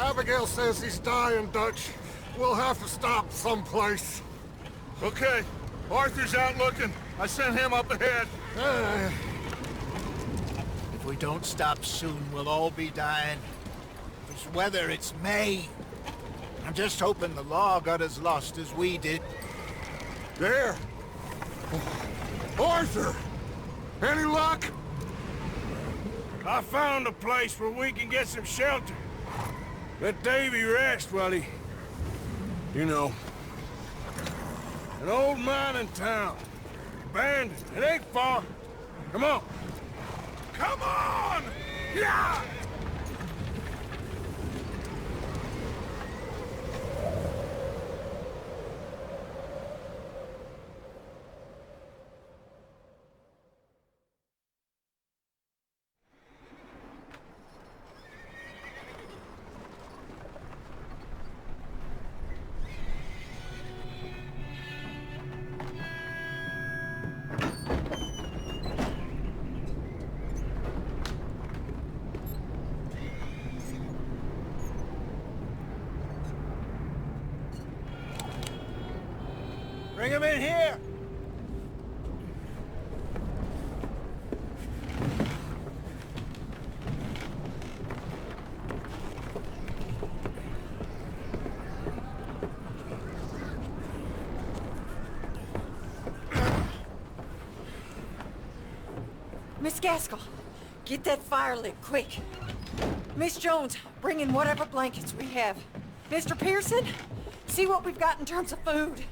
Abigail says he's dying, Dutch. We'll have to stop someplace. Okay. Arthur's out looking. I sent him up ahead. If we don't stop soon, we'll all be dying. This weather, it's May. I'm just hoping the law got as lost as we did. There! Arthur! Any luck? I found a place where we can get some shelter. Let Davy rest while he... You know. An old mining town. Abandoned. It ain't far. Come on. Come on! Yeah! Bring him in here! Miss Gaskell, get that fire lit, quick. Miss Jones, bring in whatever blankets we have. Mr. Pearson, see what we've got in terms of food.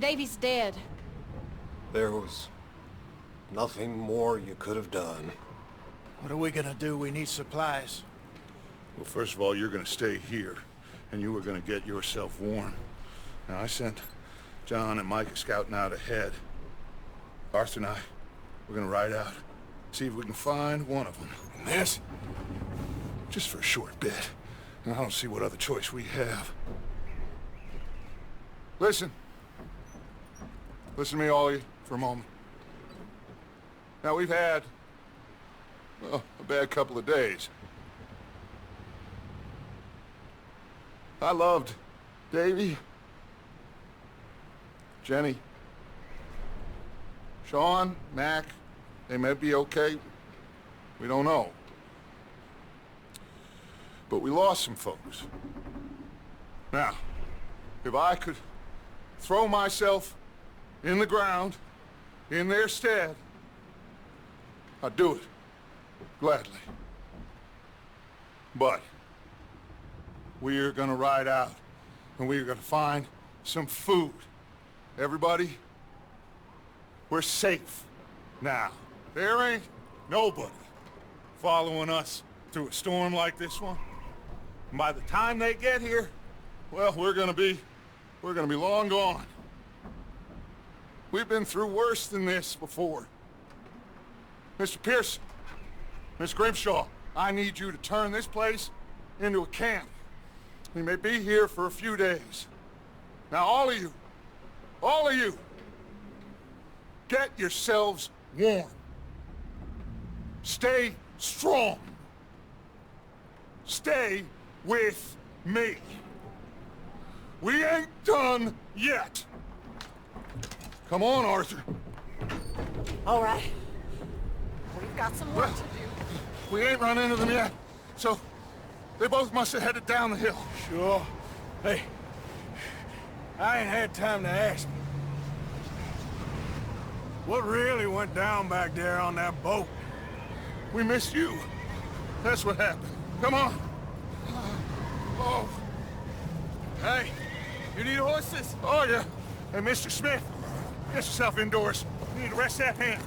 Davy's dead. There was nothing more you could have done. What are we gonna do? We need supplies. Well, first of all, you're gonna stay here, and you were gonna get yourself warm. Now, I sent John and Mike scouting out ahead. Arthur and I, we're gonna ride out, see if we can find one of them. And this, just for a short bit. And I don't see what other choice we have. Listen. Listen to me, all of you, for a moment. Now, we've had, well, a bad couple of days. I loved Davy, Jenny, Sean, Mac. They may be okay. We don't know. But we lost some folks. Now, if I could throw myself in the ground, in their stead, I'd do it, gladly. But we're gonna ride out, and we're gonna find some food. Everybody, we're safe now. There ain't nobody following us through a storm like this one. And by the time they get here, well, we're gonna be long gone. We've been through worse than this before. Mr. Pearson, Miss Grimshaw, I need you to turn this place into a camp. We may be here for a few days. Now, all of you, get yourselves warm. Stay strong. Stay with me. We ain't done yet. Come on, Arthur. All right. We've got some work to do. We ain't run into them yet, so they both must have headed down the hill. Sure. Hey, I ain't had time to ask you. What really went down back there on that boat? We missed you. That's what happened. Come on. Oh. Hey, you need horses? Oh, yeah. Hey, Mr. Smith, get yourself indoors. You need to rest that hand.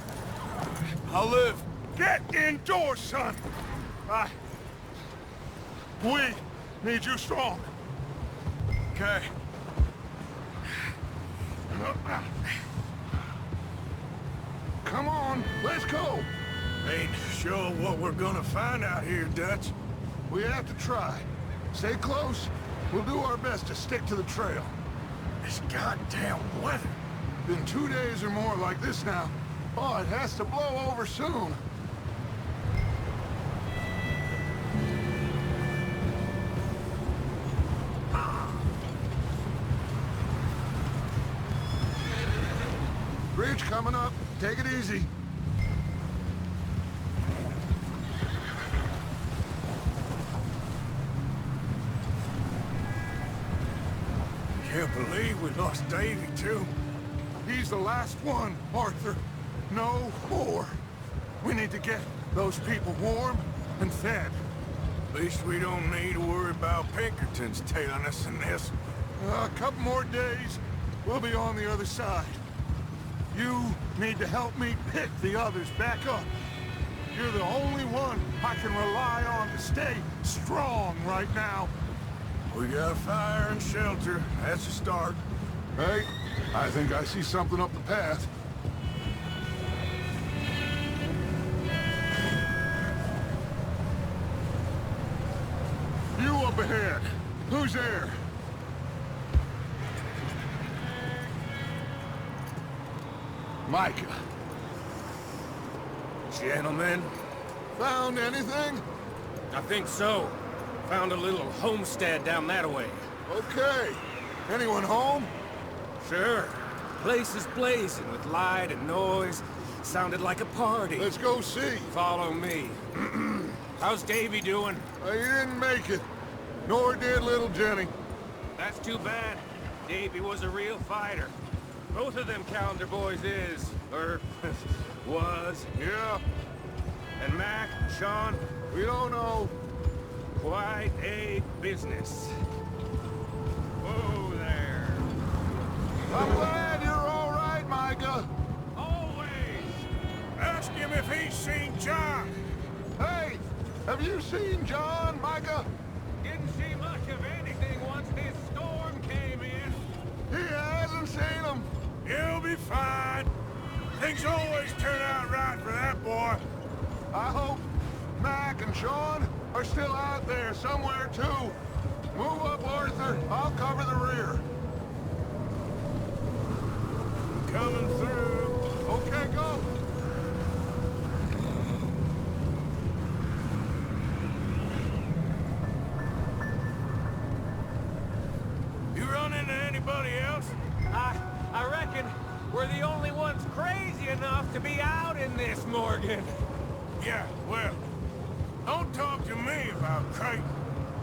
I'll live. Get indoors, son. We need you strong. Okay. Come on, let's go. Ain't sure what we're gonna find out here, Dutch. We have to try. Stay close. We'll do our best to stick to the trail. This goddamn weather. Been 2 days or more like this now. Oh, it has to blow over soon. coming up. Take it easy. Can't believe we lost Davy, too. He's the last one, Arthur. No more. We need to get those people warm and fed. At least we don't need to worry about Pinkertons tailing us in this. A couple more days, we'll be on the other side. You need to help me pick the others back up. You're the only one I can rely on to stay strong right now. We got fire and shelter. That's a start. Hey, I think I see something up the path. You up ahead. Who's there? Micah. Gentlemen, Found anything? I think so. Found a little homestead down that way. Okay. Anyone home? Sure. Place is blazing with light and noise. Sounded like a party. Let's go see. Follow me. How's Davy doing? He didn't make it. Nor did little Jenny. That's too bad. Davy was a real fighter. Both of them calendar boys is, or was. Yeah, And Mac, Sean, we don't know. quite a business. Whoa there. I'm glad you're all right, Micah. Always. Ask him if he's seen John. Hey, have you seen John, Micah? Didn't see much of anything once this storm came in. He hasn't seen him. He'll be fine. Things always turn out right for that boy. I hope Mac and Sean are still out there somewhere, too. Move up, Arthur. I'll cover the rear. Coming through. Okay, go. You run into anybody else? I reckon we're the only ones crazy enough to be out in this, Morgan. Yeah, well, don't talk to me about Creighton.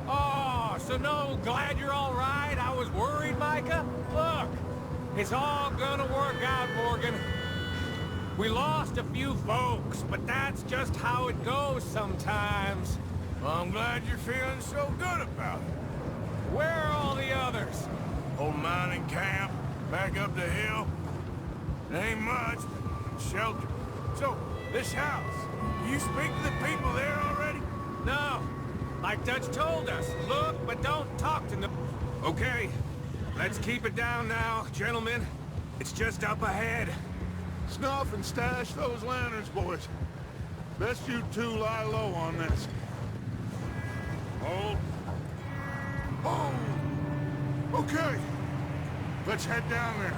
Oh, so no, glad you're all right. I was worried, Micah. Look, it's all gonna work out, Morgan. We lost a few folks, but that's just how it goes sometimes. Well, I'm glad you're feeling so good about it. Where are all the others? Old mining camp, back up the hill. It ain't much, but shelter. So, this house, you speak to the people there already? No, like Dutch told us, look, but don't talk to them. Okay, let's keep it down now, gentlemen. It's just up ahead. Snuff and stash those lanterns, boys. Best you two lie low on this. Hold. Oh! Okay. Let's head down there.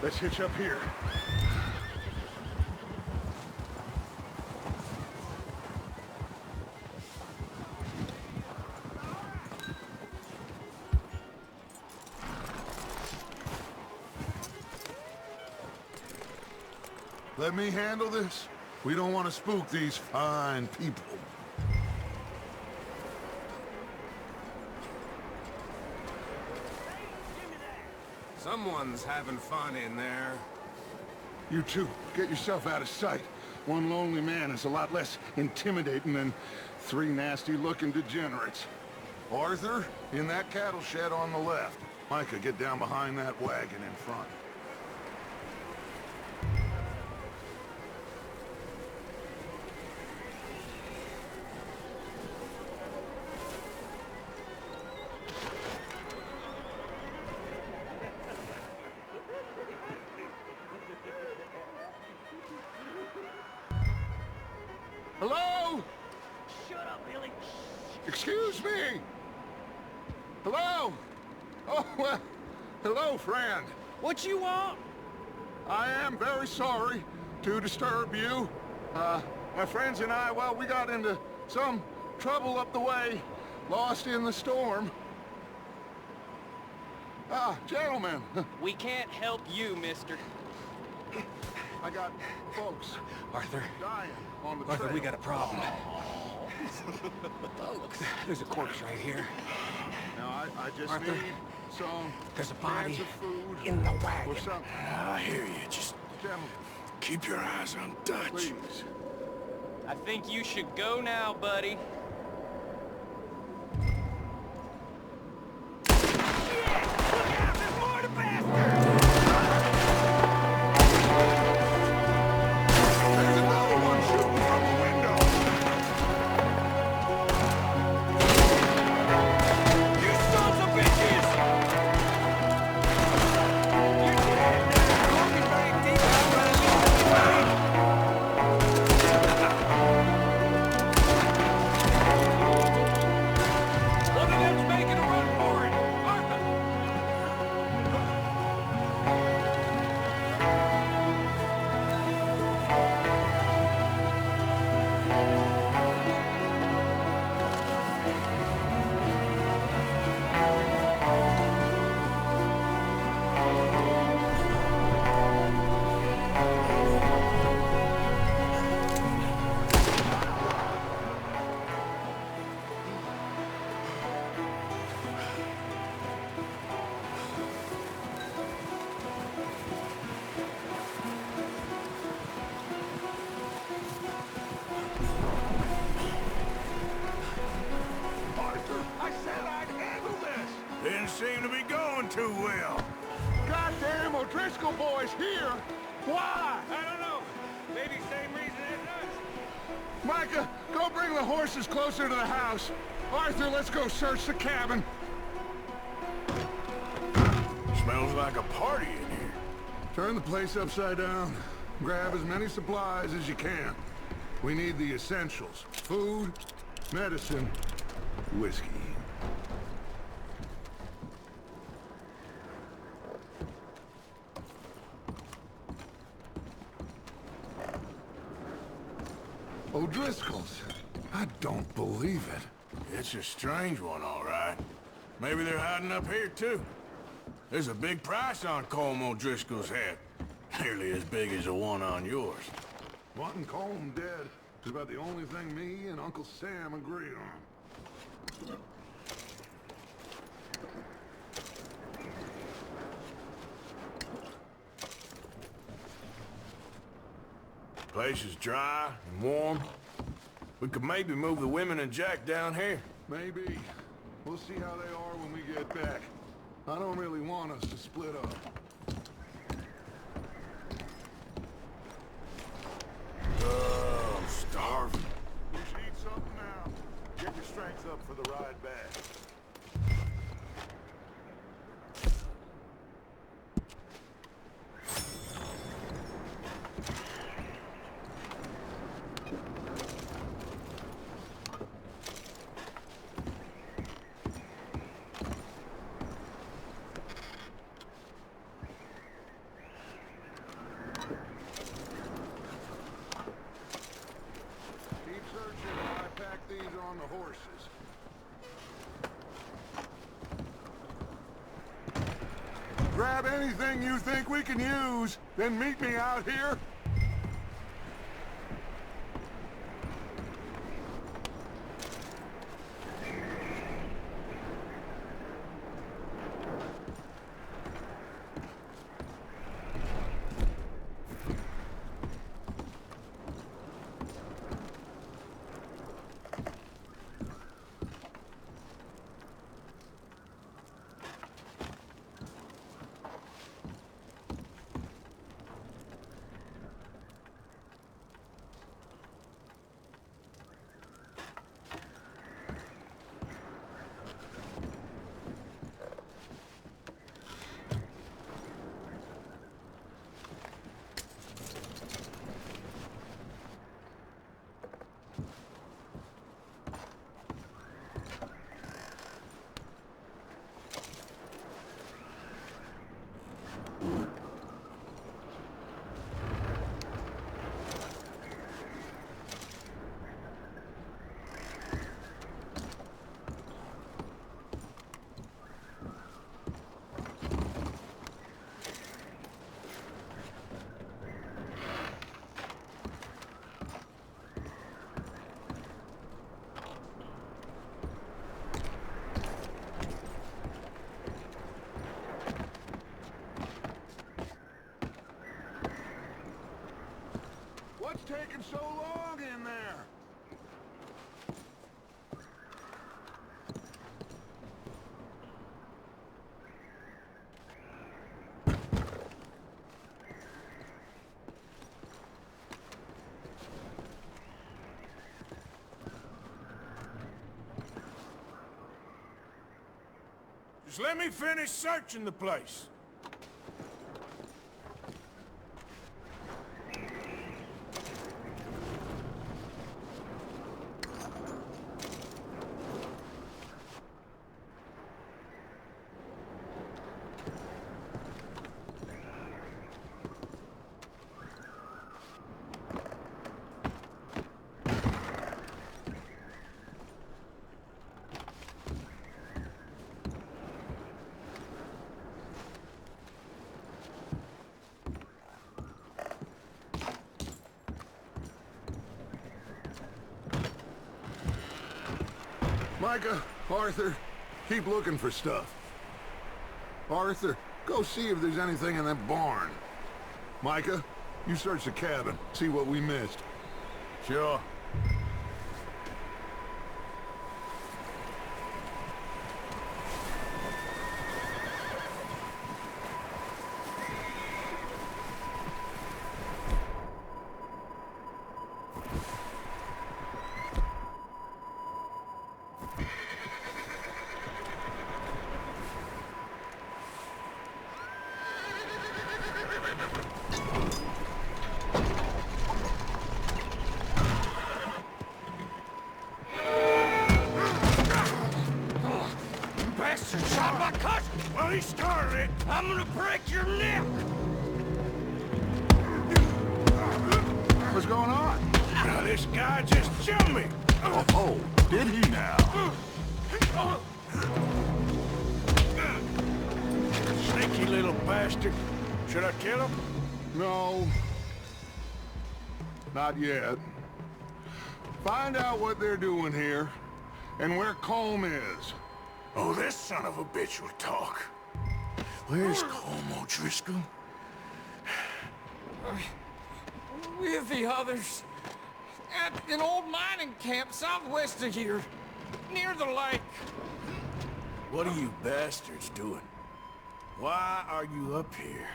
Let's hitch up here. Let me handle this. We don't want to spook these fine people. Someone's having fun in there. You two, get yourself out of sight. One lonely man is a lot less intimidating than three nasty-looking degenerates. Arthur, in that cattle shed on the left. Micah, get down behind that wagon in front. Excuse me! Hello? Oh, well, hello, friend. What you want? I am very sorry to disturb you. My friends and I, well, we got into some trouble up the way, lost in the storm. Gentlemen, We can't help you, mister. I got folks Arthur. dying on the Arthur, trail. we got a problem. Look, there's a corpse right here. Now, I just Arthur, need some there's a cans body of food in the wagon. or something. I hear you. Just Gentlemen, keep your eyes on Dutch. please. I think you should go now, buddy. There's another one shooting from the window. You sons of bitches! You're dead now. Looking very deep. I'm gonna leave this way. One of them's making a run for it. Arthur! Arthur, I said I'd handle this. Didn't seem to be going too well. Goddamn O'Driscoll boys here. Why? I don't know. Maybe same reason as us. Micah, go bring the horses closer to the house. Arthur, let's go search the cabin. Smells like a party in here. Turn the place upside down. Grab as many supplies as you can. We need the essentials. Food, medicine, whiskey. O'Driscoll's. I don't believe it. It's a strange one, all right. Maybe they're hiding up here, too. There's a big price on Colm O'Driscoll's head. Nearly as big as the one on yours. Wanting Colm dead is about the only thing me and Uncle Sam agree on. Place is dry and warm. We could maybe move the women and Jack down here. Maybe. We'll see how they are when we get back. I don't really want us to split up. I'm starving. You should eat something now. Get your strength up for the ride back. Keep searching while I pack these on the horses. Grab anything you think we can use, then meet me out here. so long in there? Just let me finish searching the place. Micah, Arthur, keep looking for stuff. Arthur, go see if there's anything in that barn. Micah, you search the cabin, see what we missed. Sure. Shot my cousin! Well, he started it. I'm gonna break your neck! What's going on? Now, this guy just jumped me. Oh, did he now? Sneaky little bastard. Should I kill him? No. Not yet. Find out what they're doing here, and where Colm is. Oh, this son of a bitch will talk. Where's Colm O'Driscoll? With the others. At an old mining camp southwest of here. Near the lake. What are you bastards doing? Why are you up here?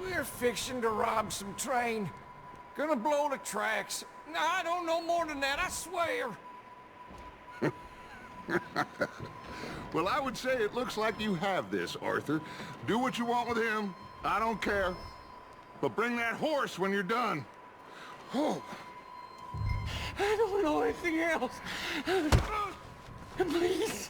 We're fixing to rob some train. Gonna blow the tracks. No, I don't know more than that, I swear. Well, I would say it looks like you have this, Arthur. Do what you want with him. I don't care. But bring that horse when you're done. Oh. I don't know anything else. Please.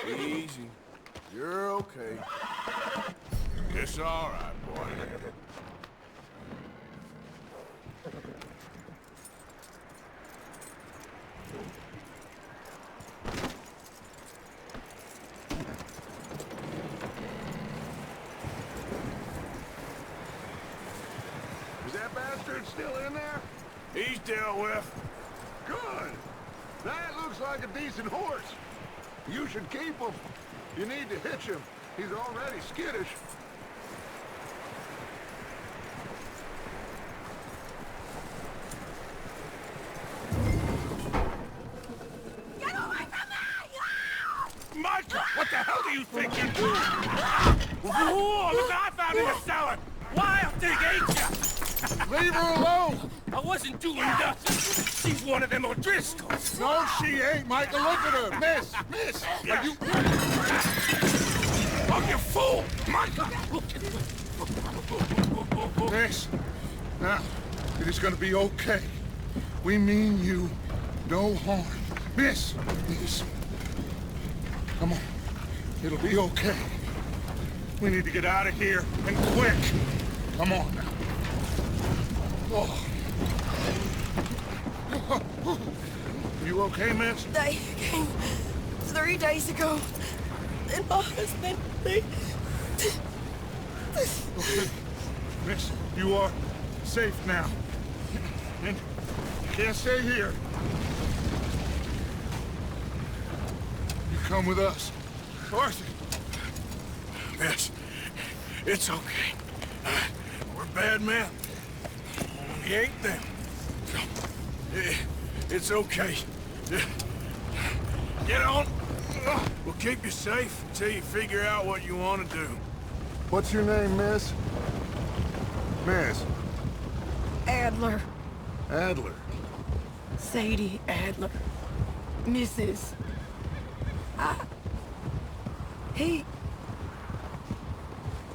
Easy. You're okay. It's all right, boy. Is that bastard still in there? He's dealt with. Good. That looks like a decent horse. You should keep him. You need to hitch him. He's already skittish. Get away from me! Micah, what the hell do you think you're doing? Whoa, look, I found in the cellar. Wild thing, ain't ya? Leave her alone! I wasn't doing nothing. She's one of them O'Driscolls. No, she ain't, Micah. Look at her. Miss. Are you... Oh, you fool! Micah! Miss. Now, it is gonna be okay. We mean you no harm. Miss. Come on. It'll be okay. We need to get out of here, and quick. Come on now. Oh. You okay, miss? They came 3 days ago. And my husband, they... Okay. Miss, you are safe now. And you can't stay here. You come with us. Arthur. Miss, it's okay. We're bad men. We ain't them. It's okay. Get on. We'll keep you safe until you figure out what you want to do. What's your name, miss? Miss. Adler. Adler. Sadie Adler. Mrs.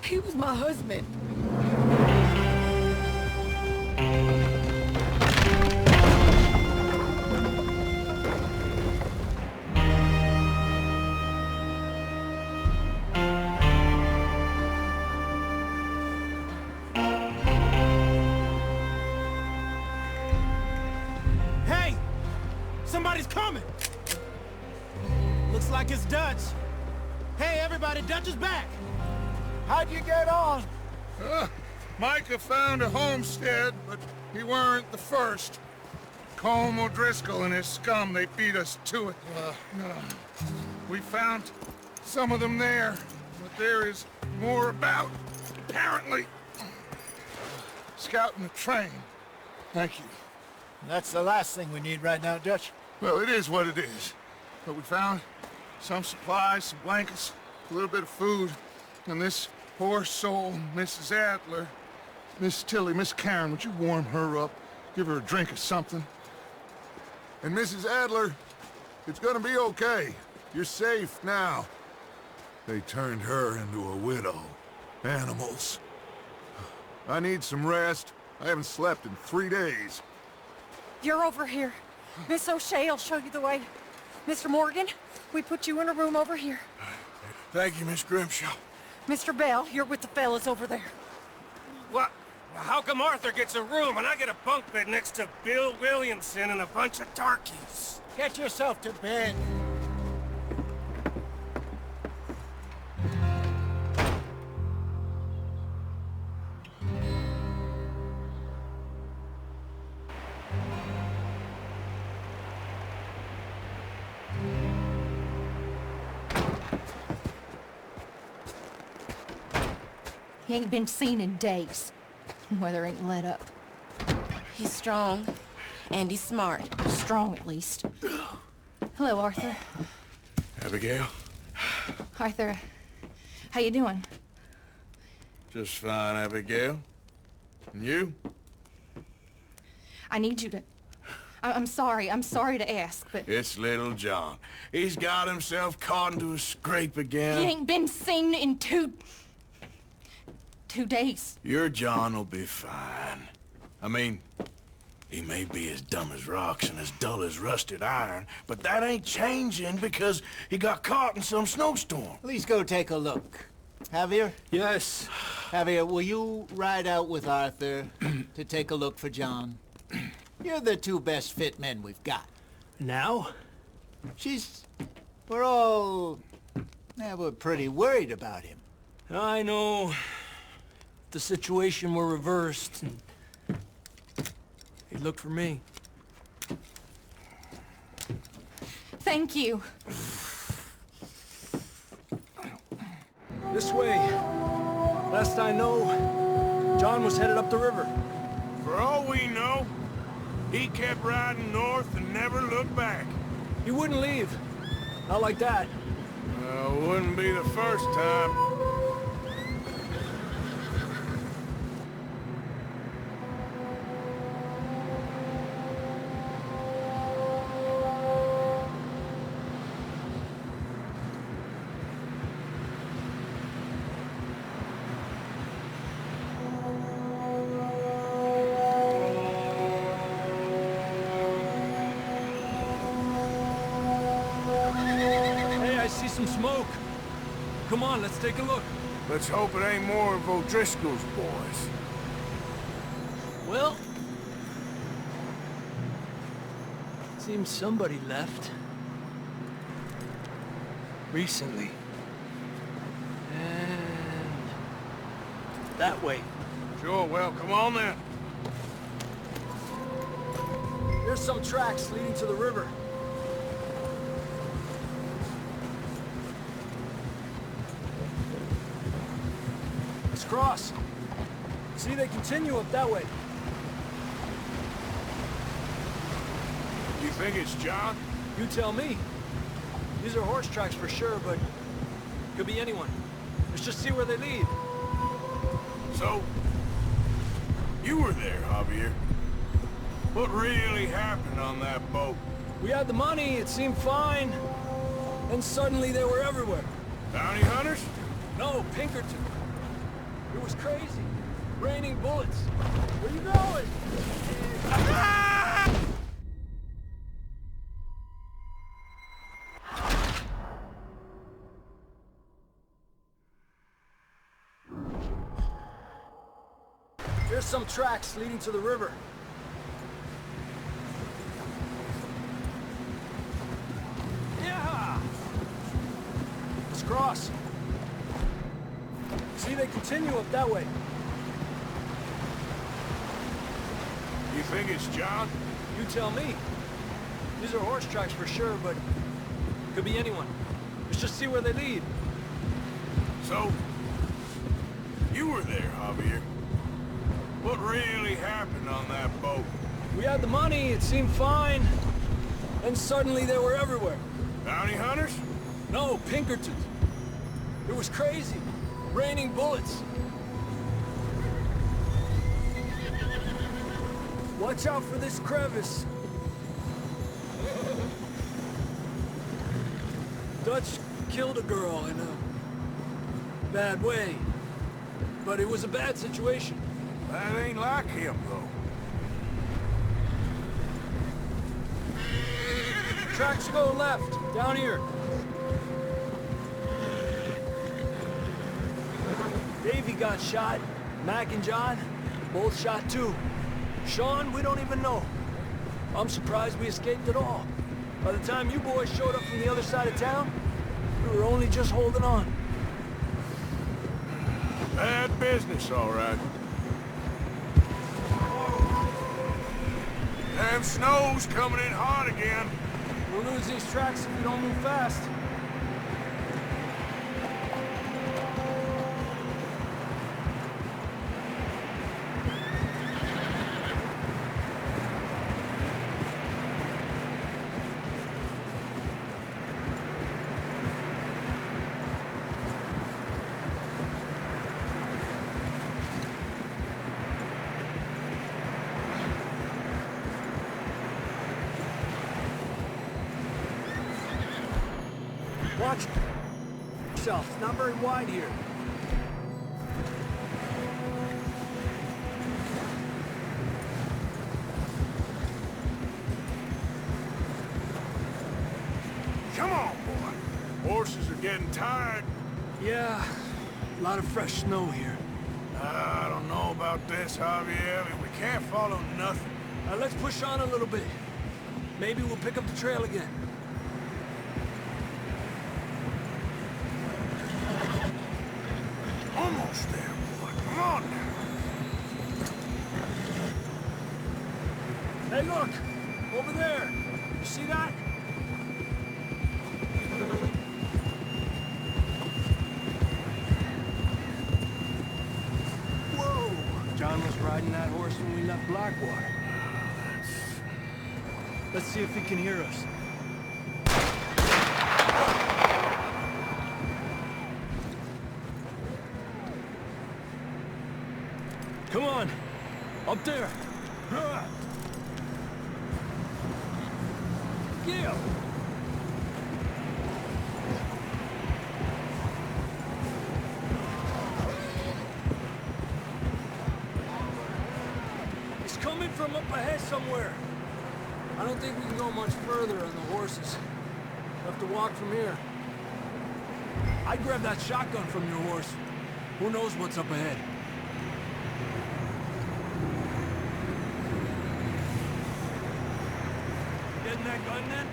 He was my husband. Hey! Somebody's coming! Looks like it's Dutch. Hey, everybody, Dutch is back! How'd you get on? Micah found a homestead, but he weren't the first. Colm O'Driscoll and his scum, they beat us to it. We found some of them there, but there is more about, apparently. Scouting the train. Thank you. That's the last thing we need right now, Dutch. Well, it is what it is. But we found some supplies, some blankets, a little bit of food, and this poor soul, Mrs. Adler, Miss Tilly, Miss Karen, would you warm her up? Give her a drink or something? And Mrs. Adler, it's gonna be okay. You're safe now. They turned her into a widow. Animals. I need some rest. I haven't slept in 3 days. You're over here. Miss O'Shea will show you the way. Mr. Morgan, we put you in a room over here. Thank you, Miss Grimshaw. Mr. Bell, you're with the fellas over there. What? How come Arthur gets a room and I get a bunk bed next to Bill Williamson and a bunch of darkies? Get yourself to bed. He ain't been seen in days. Weather ain't let up. He's strong, and he's smart. Strong, at least. Hello, Arthur. Abigail? Arthur, how you doing? Just fine, Abigail. And you? I need you to... I'm sorry to ask, but... It's little John. He's got himself caught into a scrape again. He ain't been seen in 2 days. Your John will be fine. I mean, he may be as dumb as rocks and as dull as rusted iron, but that ain't changing because he got caught in some snowstorm. Please go take a look. Javier? Yes. Javier, will you ride out with Arthur to take a look for John? You're the 2 best fit men we've got. Now? We're pretty worried about him. I know. The situation were reversed, and he looked for me. Thank you. This way. Last I know, John was headed up the river. For all we know, he kept riding north and never looked back. He wouldn't leave. Not like that. Wouldn't be the first time. Hey, I see some smoke. Come on, let's take a look. Let's hope it ain't more of O'Driscoll's boys. Well, seems somebody left. Recently. And that way. Sure, well, come on then. There's some tracks leading to the river. Let's cross. See, they continue up that way. You think it's John? You tell me. These are horse tracks for sure, but could be anyone. Let's just see where they lead. So, you were there, Javier. What really happened on that boat? We had the money, it seemed fine. Then suddenly they were everywhere. Bounty hunters? No, Pinkerton. It was crazy. Raining bullets. Where you going? There's some tracks leading to the river. Yeah! Let's cross. See, they continue up that way. You think it's John? You tell me. These are horse tracks for sure, but could be anyone. Let's just see where they lead. So, you were there, Javier. What really happened on that boat? We had the money, it seemed fine. Then suddenly they were everywhere. Bounty hunters? No, Pinkertons. It was crazy. Raining bullets. Watch out for this crevice. Dutch killed a girl in a bad way. But it was a bad situation. That ain't like him, though. Tracks go left, down here. Davey got shot. Mac and John, both shot too. Sean, we don't even know. I'm surprised we escaped at all. By the time you boys showed up from the other side of town, we were only just holding on. Bad business, all right. Damn snow's coming in hot again. We'll lose these tracks if we don't move fast. Watch yourself. It's not very wide here. Come on, boy. Horses are getting tired. Yeah, a lot of fresh snow here. I don't know about this, Javier. We can't follow nothing. Let's push on a little bit. Maybe we'll pick up the trail again. Almost there, boy. Come on. Hey, look! Over there! You see that? Whoa! John was riding that horse when we left Blackwater. Let's see if he can hear us. Come on! Up there! Gil! He's coming from up ahead somewhere. I don't think we can go much further on the horses. We'll have to walk from here. I'd grab that shotgun from your horse. Who knows what's up ahead? Getting that gun then?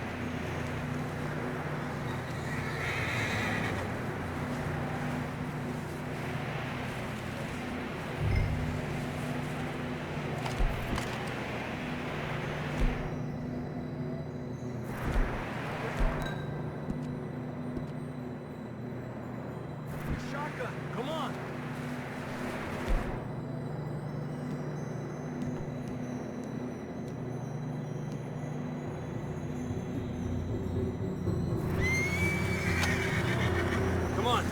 Shotgun, come on! Come on!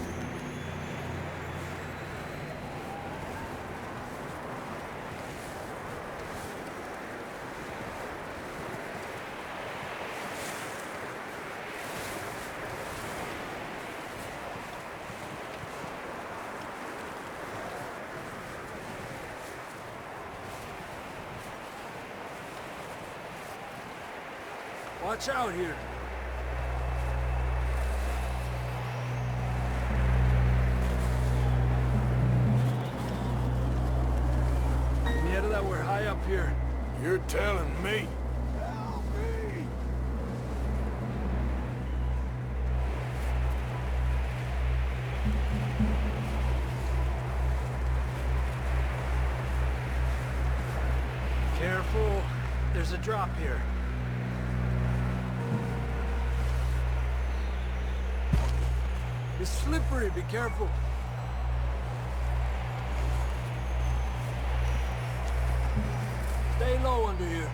Watch out here. Mierda, that we're high up here. You're telling me. Help me! Careful. There's a drop here. It's slippery, be careful. Stay low under here.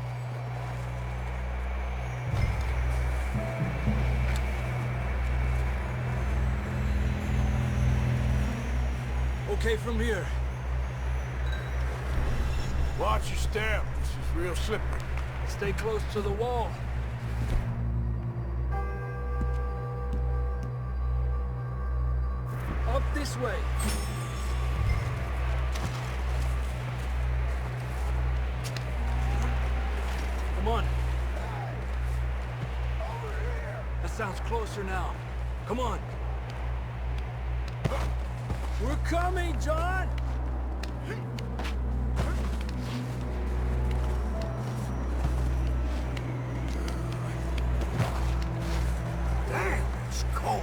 Okay from here. Watch your step. This is real slippery. Stay close to the wall. Up this way. Come on. That sounds closer now. Come on. We're coming, John! Damn, it's cold.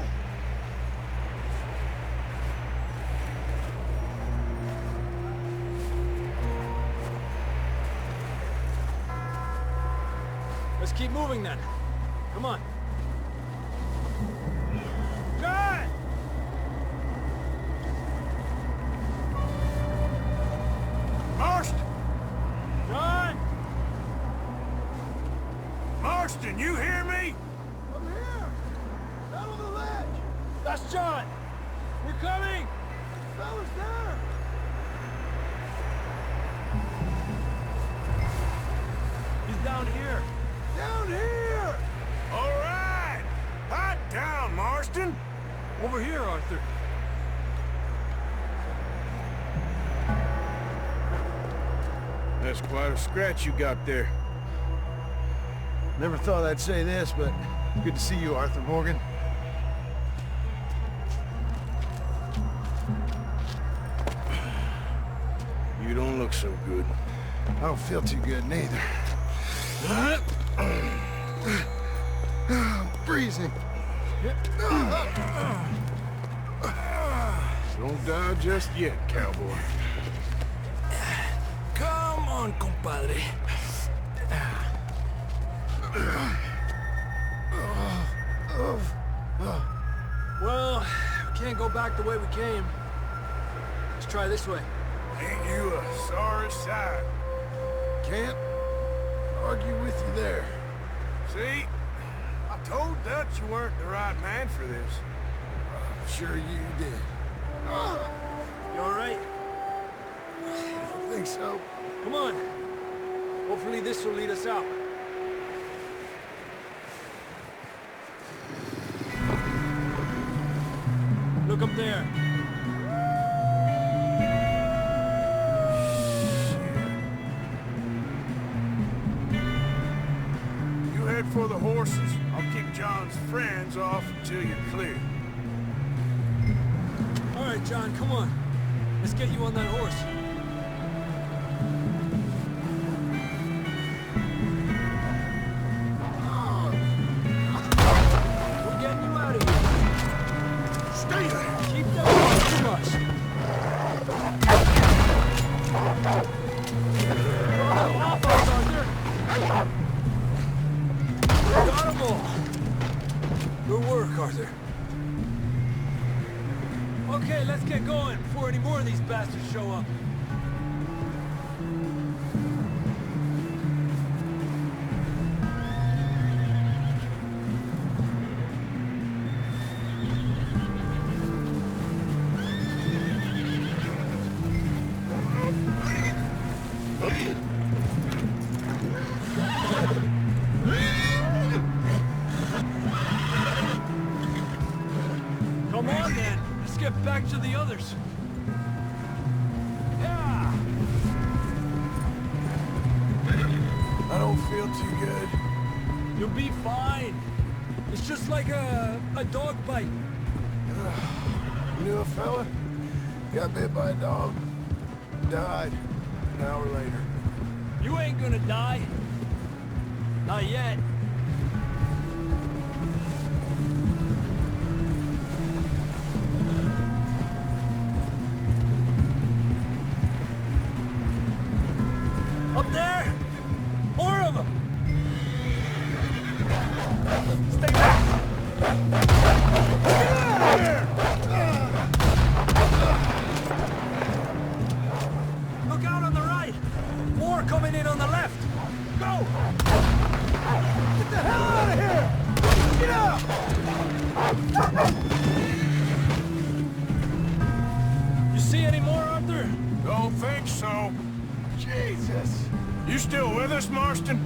Let's keep moving then. Come on. John! Marston! John! Marston, you hear me? I'm here! Down on the ledge! That's John! We're coming! Fella's there! He's down here. Down here! All right! Hot down, Marston! Over here, Arthur. That's quite a scratch you got there. Never thought I'd say this, but good to see you, Arthur Morgan. You don't look so good. I don't feel too good neither. Freezing. Don't die just yet, cowboy. Come on, compadre. Well, we can't go back the way we came. Let's try this way. Ain't you a sorry sight? Can't argue with you there. See? I told Dutch you weren't the right man for this. Sure you did. You all right? I think so. Come on. Hopefully this will lead us out. Look up there. You head for the horses. I'll kick John's friends off until you're clear. All right, John, come on. Let's get you on that horse. We're getting you out of here. Stay there! Keep that away from us. Off us, Arthur! Got 'em all. Good work, Arthur. Okay, let's get going before any more of these bastards show up. Come on, then. Let's get back to the others. Yeah! I don't feel too good. You'll be fine. It's just like a dog bite. Knew a fella? Got bit by a dog. Died an hour later. You ain't gonna die. Not yet. Up there! More of them! Stay back! Get out of here! Look out on the right! More coming in on the left! Go! Get the hell out of here! Get out! You see any more, Arthur? Don't think so. Jesus! You still with us, Marston?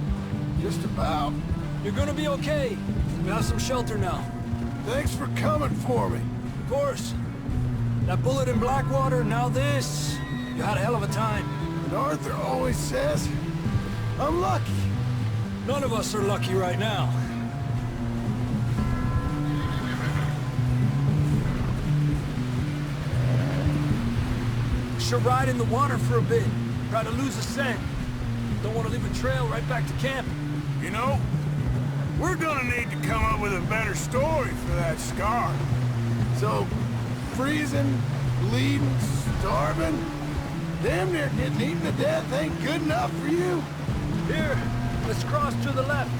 Just about. You're gonna be okay. We have some shelter now. Thanks for coming for me. Of course. That bullet in Blackwater, now this. You had a hell of a time. And Arthur always says, I'm lucky. None of us are lucky right now. Should ride in the water for a bit. Try to lose a scent. Don't want to leave a trail right back to camp. You know, we're gonna need to come up with a better story for that scar. So, freezing, bleeding, starving, damn near getting eaten to death ain't good enough for you? Here, let's cross to the left.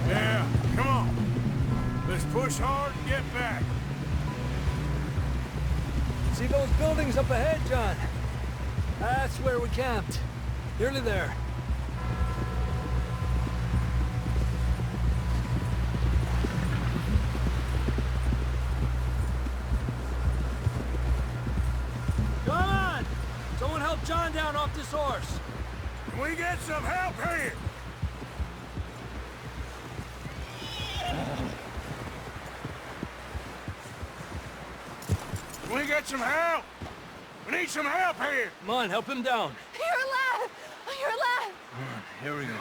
Yeah, come on. Let's push hard and get back. See those buildings up ahead, John? That's where we camped. Nearly there. Come on! Someone help John down off this horse. Can we get some help here? Can we get some help? We need some help here. Come on, help him down. You're alive! You're alive! Here we go.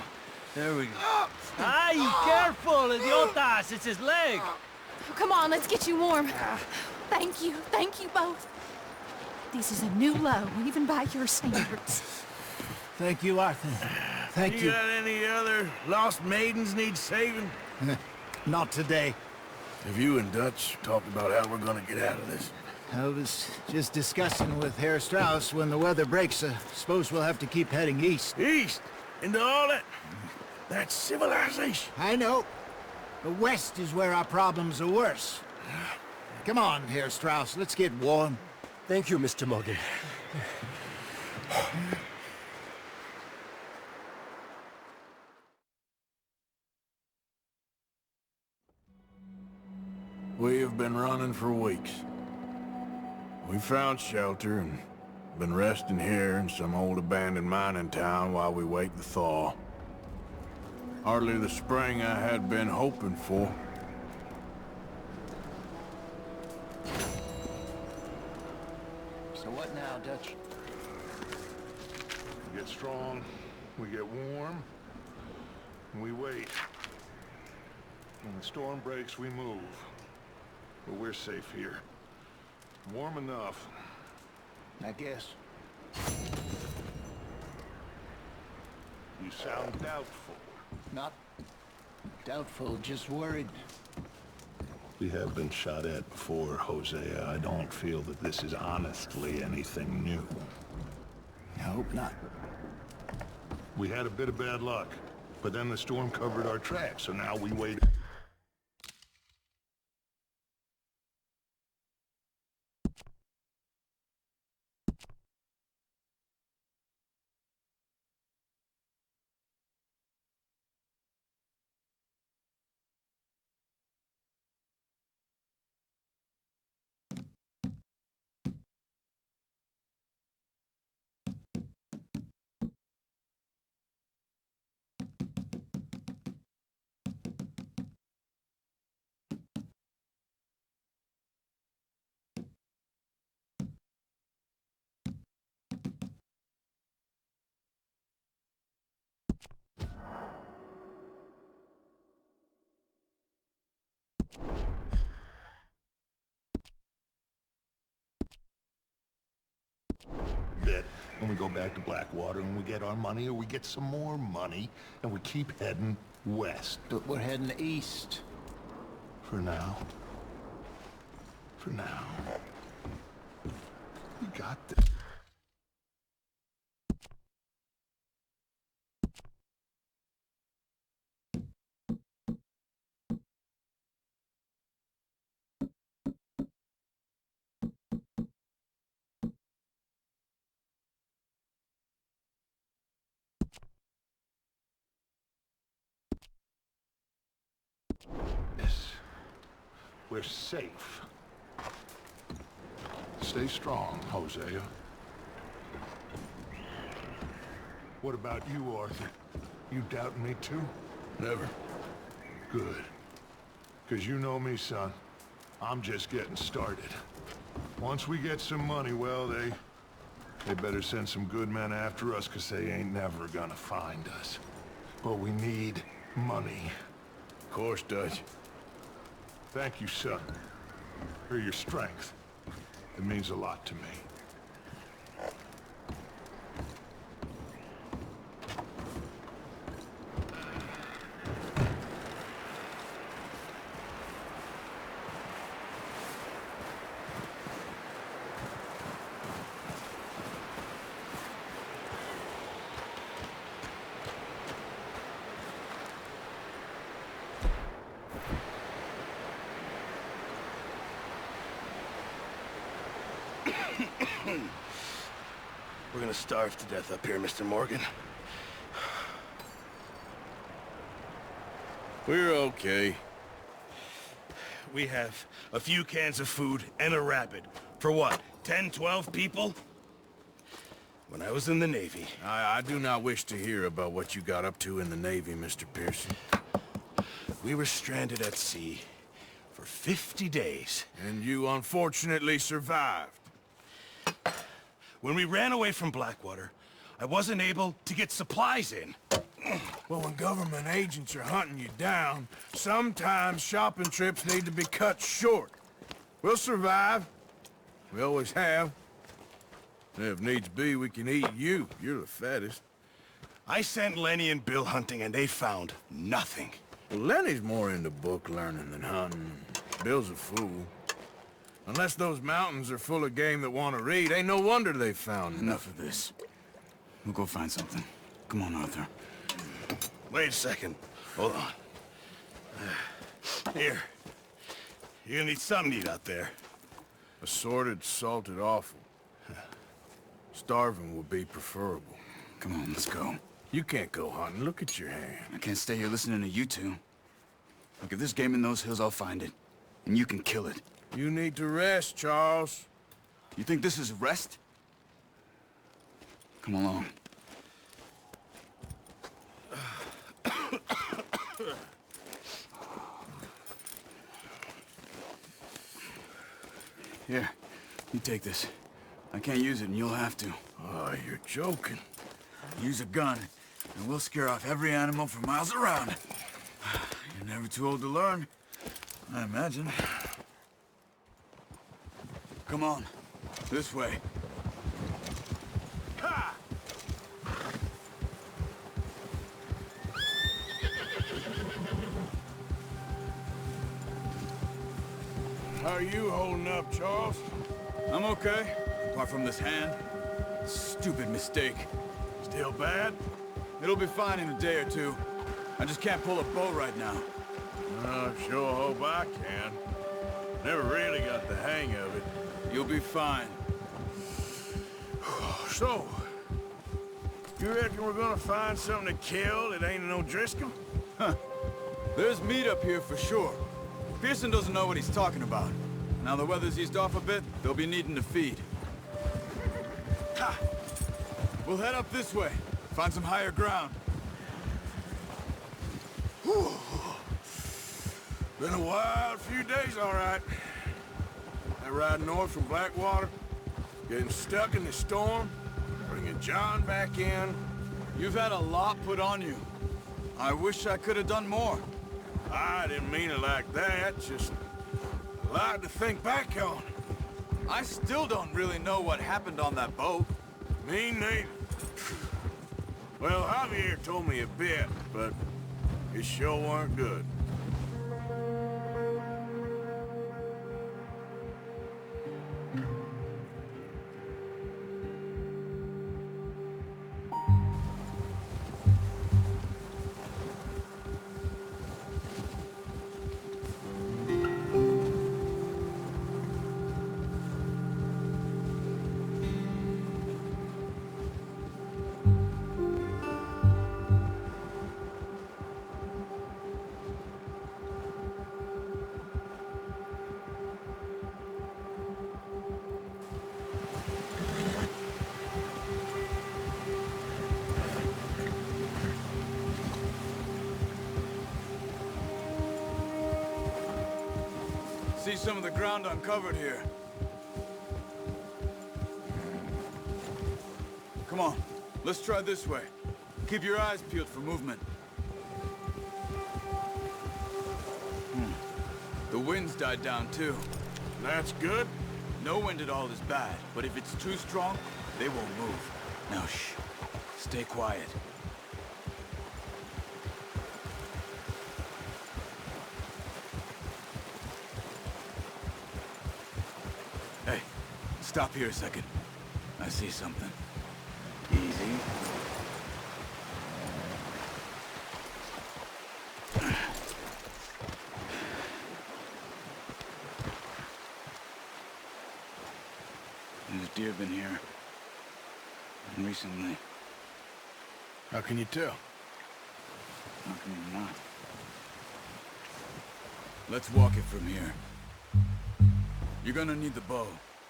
There we go. Ay, careful, idiotas! It's his leg. Oh, come on, let's get you warm. Thank you both. This is a new low, even by your standards. Thank you, Arthur. Thank You got any other lost maidens need saving? Not today. Have you and Dutch talked about how we're gonna get out of this? I was just discussing with Herr Strauss when the weather breaks. Suppose we'll have to keep heading east. East? Into all that... That's civilization. I know. The west is where our problems are worse. Come on, Herr Strauss. Let's get warm. Thank you, Mr. Morgan. We have been running for weeks. We found shelter and been resting here in some old abandoned mining town while we wait the thaw. Hardly the spring I had been hoping for. So what now, Dutch? We get strong, we get warm, and we wait. When the storm breaks, we move. But we're safe here. Warm enough, I guess. You sound doubtful. Not doubtful, just worried. We have been shot at before, Hosea. I don't feel that this is honestly anything new. I hope not. We had a bit of bad luck, but then the storm covered our tracks, so now we wait. Bit, and we go back to Blackwater and we get our money, or we get some more money, and we keep heading west. But we're heading east. For now. For now. We got this. We're safe. Stay strong, Hosea. What about you, Arthur? You doubting me too? Never. Good. 'Cause you know me, son. I'm just getting started. Once we get some money, well, they better send some good men after us, 'cause they ain't never gonna find us. But we need money. Of course, Dutch. Thank you, son, for your strength. It means a lot to me. We're gonna starve to death up here, Mr. Morgan. We're okay. We have a few cans of food and a rabbit. For what, 10, 12 people? When I was in the Navy... I do not wish to hear about what you got up to in the Navy, Mr. Pearson. We were stranded at sea for 50 days. And you unfortunately survived. When we ran away from Blackwater, I wasn't able to get supplies in. Well, when government agents are hunting you down, sometimes shopping trips need to be cut short. We'll survive. We always have. And if needs be, we can eat you. You're the fattest. I sent Lenny and Bill hunting, and they found nothing. Well, Lenny's more into book learning than hunting. Bill's a fool. Unless those mountains are full of game that want to read, ain't no wonder they found Enough of this. We'll go find something. Come on, Arthur. Wait a second. Hold on. Here. You're gonna need something to eat out there. Assorted, salted offal. Starving would be preferable. Come on, let's go. You can't go hunting. Look at your hand. I can't stay here listening to you two. Look, if there's game in those hills, I'll find it. And you can kill it. You need to rest, Charles. You think this is rest? Come along. Here, you take this. I can't use it, and you'll have to. Oh, you're joking. Use a gun, and we'll scare off every animal for miles around. You're never too old to learn, I imagine. Come on, this way. How are you holding up, Charles? I'm okay, apart from this hand. Stupid mistake. Still bad? It'll be fine in a day or two. I just can't pull a bow right now. I sure hope I can. Never really got the hang of it. You'll be fine. So, you reckon we're gonna find something to kill that ain't no Driscoll? Huh. There's meat up here for sure. Pearson doesn't know what he's talking about. Now the weather's eased off a bit, they'll be needing to feed. Ha! We'll head up this way. Find some higher ground. Whew. Been a wild few days, all right. That ride north from Blackwater, getting stuck in the storm, bringing John back in. You've had a lot put on you. I wish I could have done more. I didn't mean it like that, just a lot to think back on. I still don't really know what happened on that boat. Me neither. Well, Javier told me a bit, but it sure weren't good. See some of the ground uncovered here. Come on, let's try this way. Keep your eyes peeled for movement. The wind's died down too. That's good. No wind at all is bad, but if it's too strong, they won't move. Now shh, stay quiet. Hey, stop here a second. I see something. Easy. There's deer been here. And recently. How can you tell? How can you not? Let's walk it from here. You're gonna need the bow.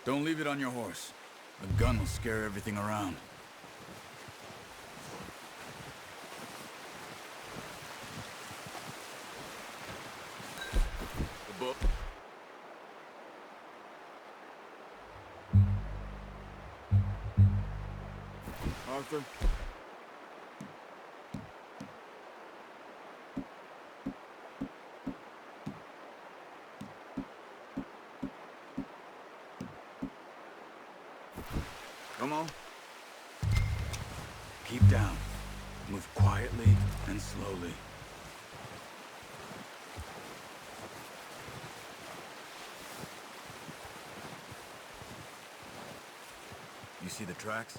Don't leave it on your horse. The gun will scare everything around. The bow. Arthur? Come on. Keep down. Move quietly and slowly. You see the tracks?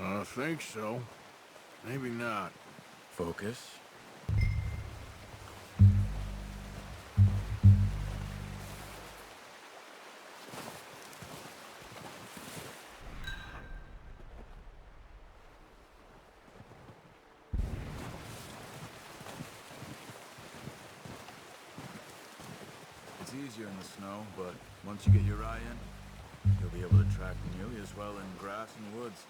I think so. Maybe not. Focus. It's easier in the snow, but once you get your eye in, you'll be able to track nearly as well in grass and woods.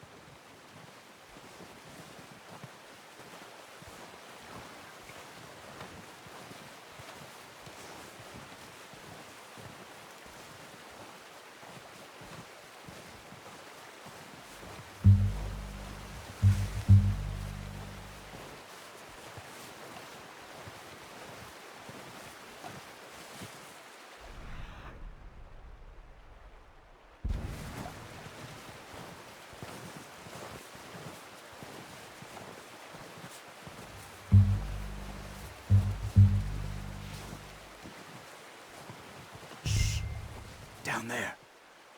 down there.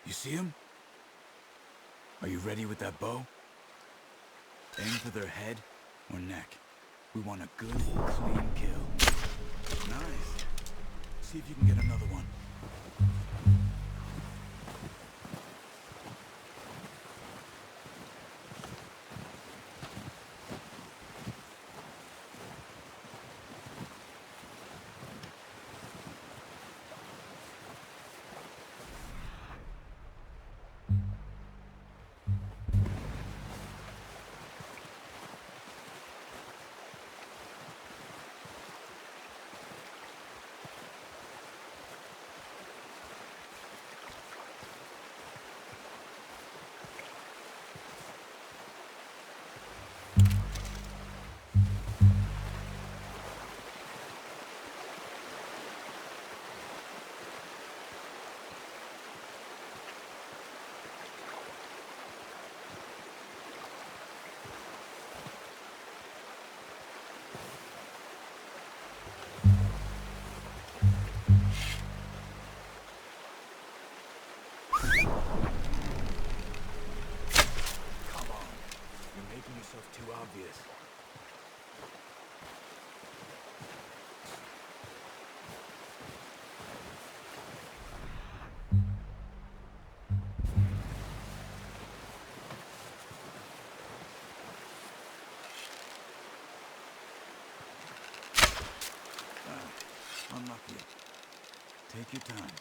You see him? Are you ready with that bow? Aim for their head or neck. We want a good, clean kill. Nice. See if you can get another one. Too obvious. Unlucky. Take your time.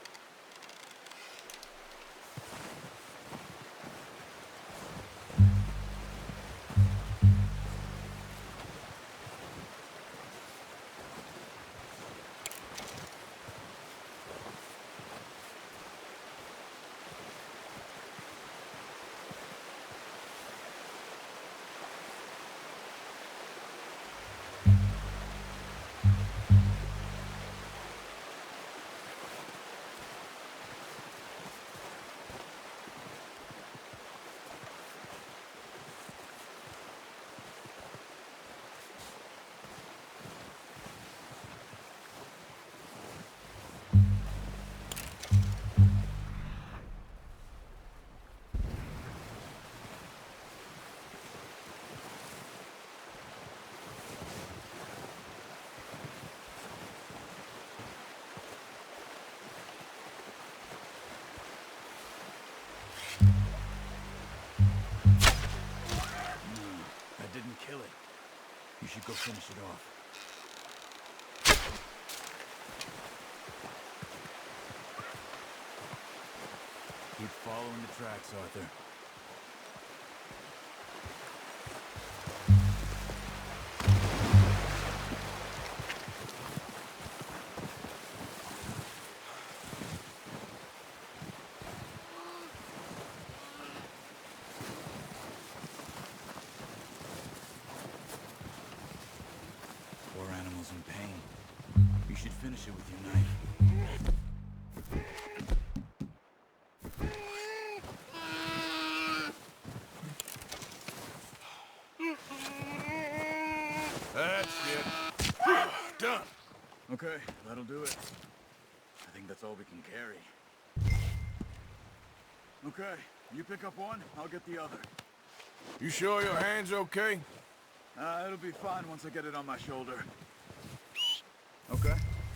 Kill it. You should go finish it off. Keep following the tracks, Arthur. In pain. You should finish it with your knife. That's it. Done. Okay, that'll do it. I think that's all we can carry. Okay, you pick up one, I'll get the other. You sure your hand's okay? It'll be fine once I get it on my shoulder. Okay,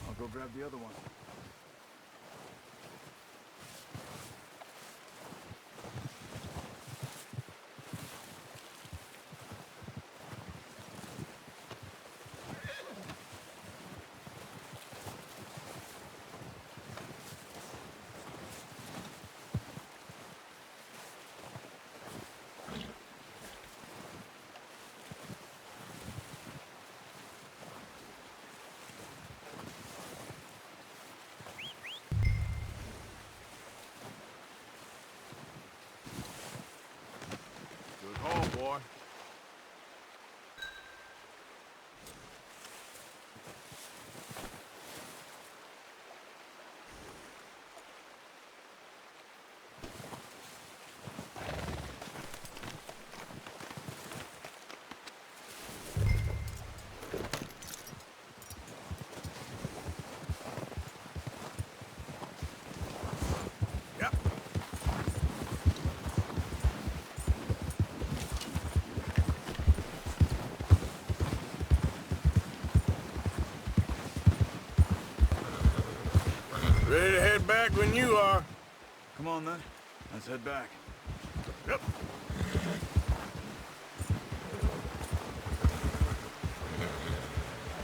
I'll go grab the other one. Boy. Ready to head back when you are. Come on, then. Let's head back. Yep.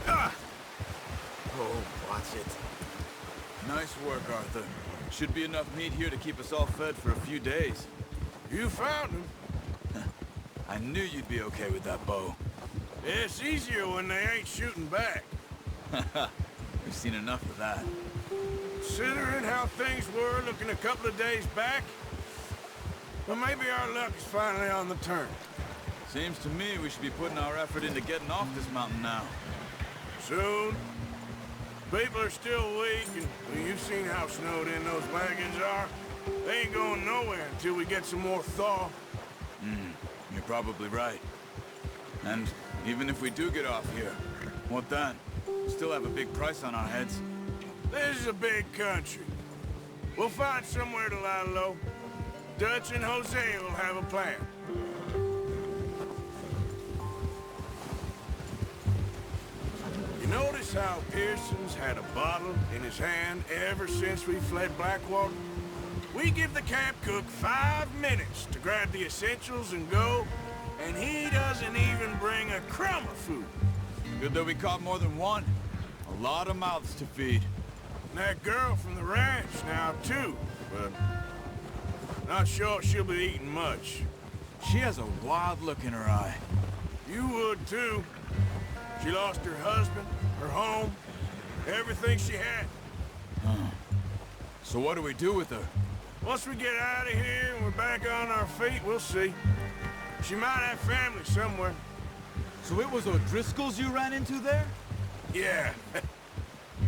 Ah! Oh, watch it. Nice work, Arthur. Should be enough meat here to keep us all fed for a few days. You found him. I knew you'd be okay with that bow. It's easier when they ain't shooting back. We've seen enough of that. Considering how things were looking a couple of days back, well, maybe our luck is finally on the turn. Seems to me we should be putting our effort into getting off this mountain now. Soon. People are still weak, and well, you've seen how snowed in those wagons are. They ain't going nowhere until we get some more thaw. You're probably right. And even if we do get off here, what then? We still have a big price on our heads. This is a big country. We'll find somewhere to lie low. Dutch and Hosea will have a plan. You notice how Pearson's had a bottle in his hand ever since we fled Blackwater? We give the camp cook 5 minutes to grab the essentials and go, and he doesn't even bring a crumb of food. Good that we caught more than one. A lot of mouths to feed. And that girl from the ranch now, too, but not sure she'll be eating much. She has a wild look in her eye. You would, too. She lost her husband, her home, everything she had. So what do we do with her? Once we get out of here and we're back on our feet, we'll see. She might have family somewhere. So it was O'Driscoll's you ran into there? Yeah.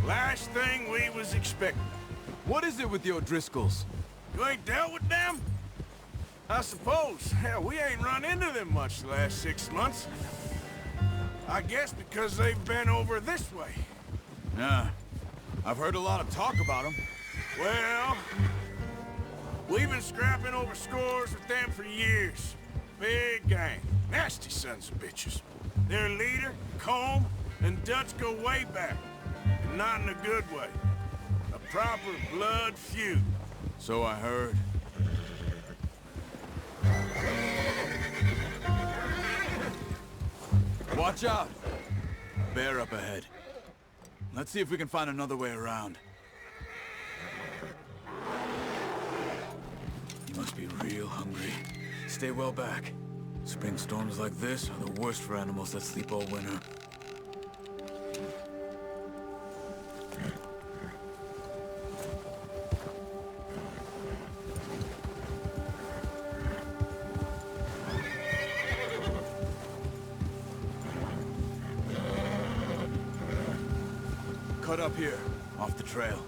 Last thing we was expecting. What is it with the O'Driscolls? You ain't dealt with them? I suppose. Hell, we ain't run into them much the last 6 months. I guess because they've been over this way. Yeah. I've heard a lot of talk about them. Well, we've been scrapping over scores with them for years. Big gang. Nasty sons of bitches. Their leader, Combe, and Dutch go way back. And not in a good way. A proper blood feud. So I heard. Watch out! Bear up ahead. Let's see if we can find another way around. You must be real hungry. Stay well back. Spring storms like this are the worst for animals that sleep all winter. Cut up here, off the trail.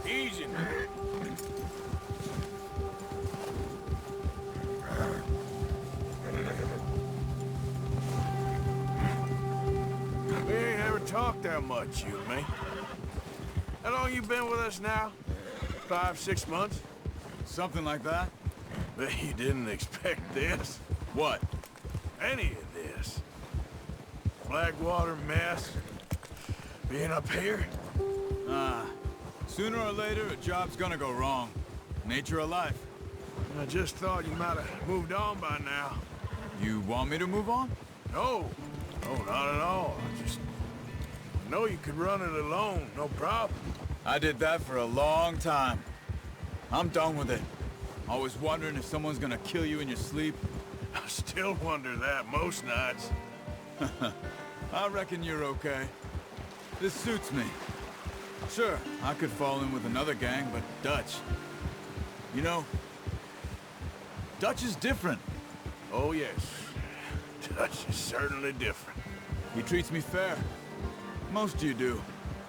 Easy. We ain't ever talked that much, you and me. How long you been with us now? 5, 6 months? Something like that? Bet you didn't expect this. What? Any of this. Blackwater mess. Being up here. Sooner or later, a job's gonna go wrong. Nature of life. I just thought you might have moved on by now. You want me to move on? No. No, not at all. I know you could run it alone, no problem. I did that for a long time. I'm done with it. Always wondering if someone's gonna kill you in your sleep. I still wonder that most nights. I reckon you're okay. This suits me. Sure, I could fall in with another gang, but Dutch... You know, Dutch is different. Oh, yes. Dutch is certainly different. He treats me fair. Most you do.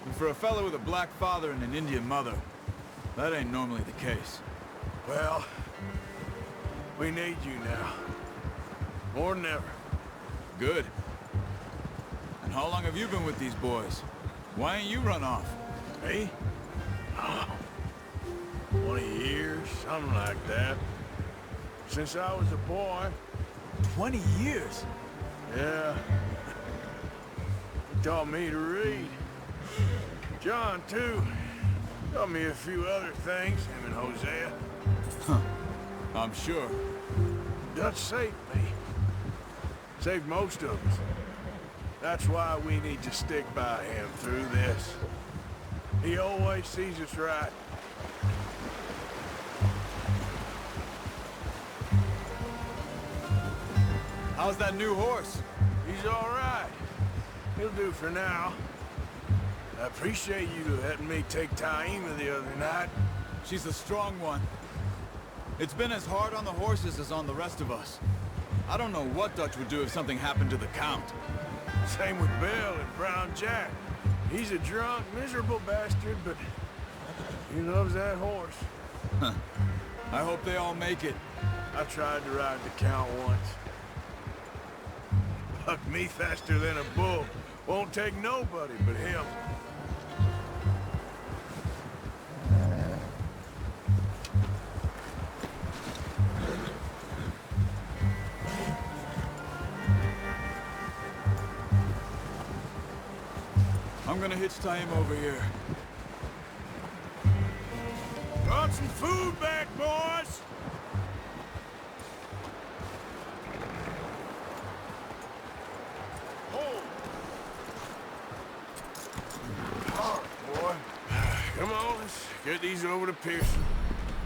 And for a fellow with a black father and an Indian mother, that ain't normally the case. Well, we need you now. More than ever. Good. And how long have you been with these boys? Why ain't you run off? Me? Oh, 20 years, something like that. Since I was a boy. 20 years? Yeah. He taught me to read. John, too. Taught me a few other things, him and Hosea. Huh. I'm sure. Dutch saved me. Saved most of us. That's why we need to stick by him through this. He always sees us right. How's that new horse? He's all right. He'll do for now. I appreciate you letting me take Taima the other night. She's a strong one. It's been as hard on the horses as on the rest of us. I don't know what Dutch would do if something happened to the Count. Same with Bill and Brown Jack. He's a drunk, miserable bastard, but he loves that horse. Huh. I hope they all make it. I tried to ride the Count once. Bucked me faster than a bull. Won't take nobody but him. I'm gonna hitch Taima over here. Brought some food back, boys! Boy. Come on, let's get these over to Pearson.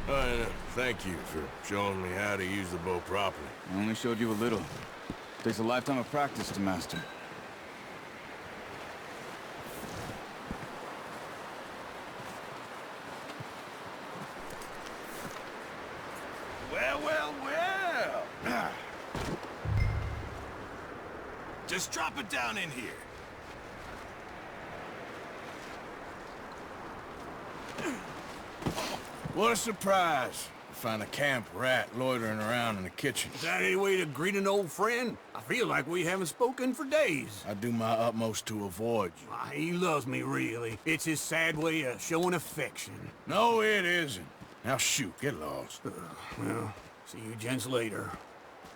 And thank you for showing me how to use the bow properly. I only showed you a little. Takes a lifetime of practice to master. Well, well, well. Just drop it down in here. What a surprise. To find a camp rat loitering around in the kitchen. Is that any way to greet an old friend? I feel like we haven't spoken for days. I do my utmost to avoid you. He loves me, really. It's his sad way of showing affection. No, it isn't. Now shoot, get lost. Well, see you gents later.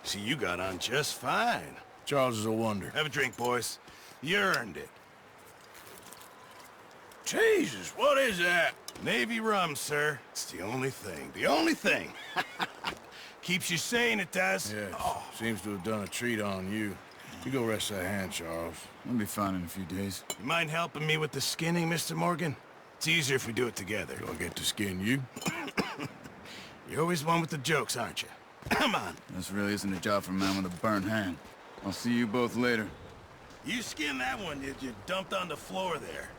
See, you got on just fine. Charles is a wonder. Have a drink, boys. You earned it. Jesus, what is that? Navy rum, sir. It's the only thing. The only thing. Keeps you sane, it does. Yeah, seems to have done a treat on you. You go rest that hand, Charles. I'll be fine in a few days. You mind helping me with the skinning, Mr. Morgan? It's easier if we do it together. Do I get to skin you? You're always one with the jokes, aren't you? Come on. This really isn't a job for a man with a burnt hand. I'll see you both later. You skinned that one you dumped on the floor there.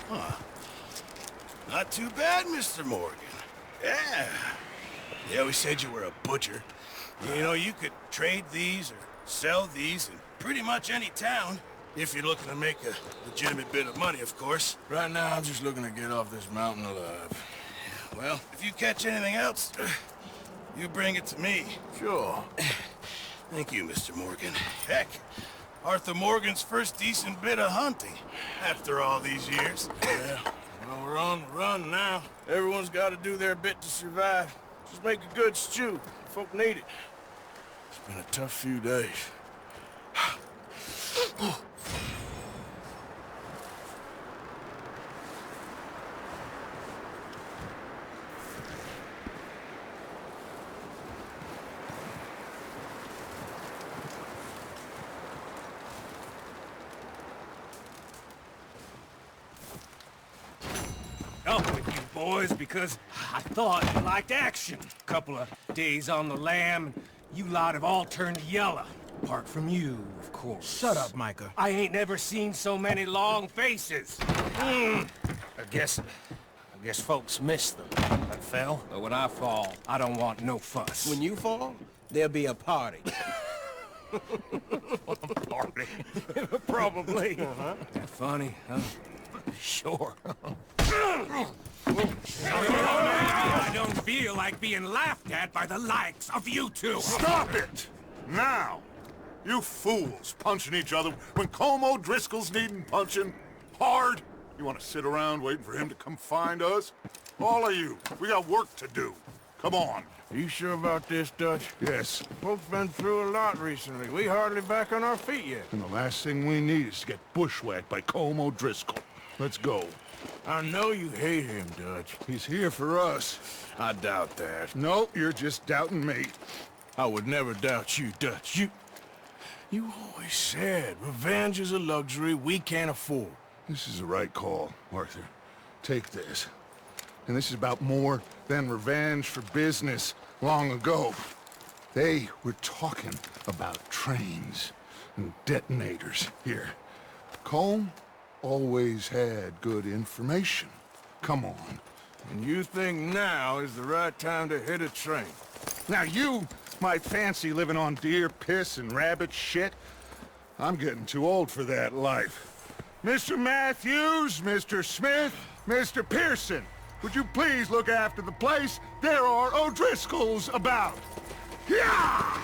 Huh. Not too bad, Mr. Morgan. Yeah. They always said you were a butcher. You know, you could trade these or sell these in pretty much any town. If you're looking to make a legitimate bit of money, of course. Right now, I'm just looking to get off this mountain alive. Well, if you catch anything else, you bring it to me. Sure. Thank you, Mr. Morgan. Heck, Arthur Morgan's first decent bit of hunting after all these years. Yeah, well, we're on the run now. Everyone's got to do their bit to survive. Just make a good stew. Folk need it. It's been a tough few days. Up with you boys because I thought you liked action. Couple of days on the lam, and you lot have all turned yellow. Apart from you, of course. Shut up, Micah. I ain't never seen so many long faces. I guess folks miss them. I fell, but when I fall, I don't want no fuss. When you fall, there'll be a party. Party? Probably. Funny, huh? Sure. I don't feel like being laughed at by the likes of you two. Stop it! Now! You fools punching each other when Colm O'Driscoll's needing punching hard. You want to sit around waiting for him to come find us? All of you, we got work to do. Come on. You sure about this, Dutch? Yes. Folks been through a lot recently. We hardly back on our feet yet. And the last thing we need is to get bushwhacked by Colm O'Driscoll. Let's go. I know you hate him, Dutch. He's here for us. I doubt that. No, you're just doubting me. I would never doubt you, Dutch. You always said revenge is a luxury we can't afford. This is the right call, Arthur. Take this. And this is about more than revenge for business long ago. They were talking about trains and detonators here. Colm always had good information. Come on. And you think now is the right time to hit a train? Now you might fancy living on deer piss and rabbit shit. I'm getting too old for that life. Mr. Matthews, Mr. Smith, Mr. Pearson, would you please look after the place? There are O'Driscolls about. Yeah!